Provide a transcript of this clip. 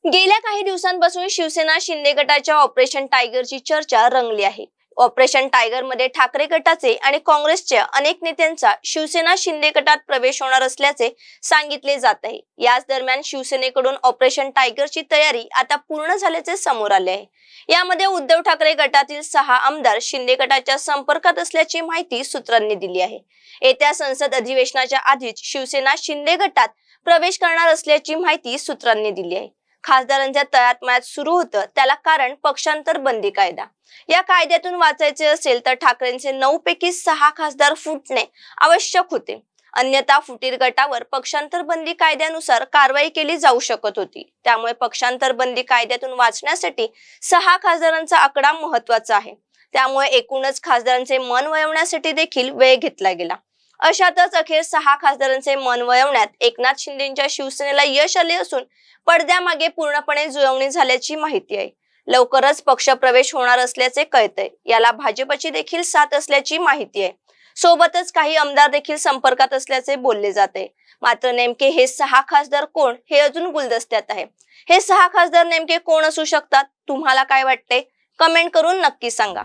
गेल्या काही दिवसांपासून शिवसेना शिंदे गटाच्या ऑपरेशन टायगरची चर्चा रंगली आहे। ऑपरेशन टायगर मध्ये ठाकरे गटाचे आणि काँग्रेसच्या अनेक नेत्यांचा शिवसेना शिंदे गटात प्रवेश होणार असल्याचे सांगितले जात आहे। याच दरम्यान शिवसेनेकडून ऑपरेशन टायगरची तयारी आता पूर्ण झाल्याचे समोर आले आहे। यामध्ये उद्धव ठाकरे गटातील 6 आमदार शिंदे गटाच्या संपर्कात असल्याची माहिती सूत्रांनी दिली आहे। येत्या संसद अधिवेशनाच्या आधीच शिवसेना शिंदे गटात प्रवेश करणार असल्याची माहिती सूत्रांनी दिली आहे। खासदारांच्या तळ्यात मळ्यात सुरू होतं त्याला कारण पक्षांतर बंदी कायदा। या कायद्यातून वाचायचे असेल तर ठाकरेंचे 9 पैकी 6 खासदार फुटणे आवश्यक होते, अन्यथा फुटीर गटावर पक्षांतर बंदी कायद्यानुसार कारवाई केली जाऊ शकत होती। त्यामुळे पक्षांतर बंदी कायद्यातून वाचण्यासाठी 6 खासदारांचा आकडा महत्त्वाचा आहे। त्यामुळे एकूणच खासदारांचे मन वळवण्यासाठी देखील वेळ घेतला गेला। अशातच अखेर 6 खासदारांचे मन वळवण्यात एकनाथ शिंदेंच्या शिवसेनेला यश आले असून पडद्यामागे पूर्णपणे जुळवणी झाल्याची माहिती आहे। लवकरच पक्षप्रवेश होणार असल्याचे कळतंय। याला भाजपची देखील साथ असल्याची माहिती आहे। सोबतच काही आमदार देखील संपर्कात असल्याचे बोलले जाते। मात्र नेमके हे 6 खासदार कोण हे अजून गुलदस्त्यात आहे। हे 6 खासदार नेमके कोण असू शकतात, तुम्हाला काय वाटते? कमेंट करून नक्की सांगा।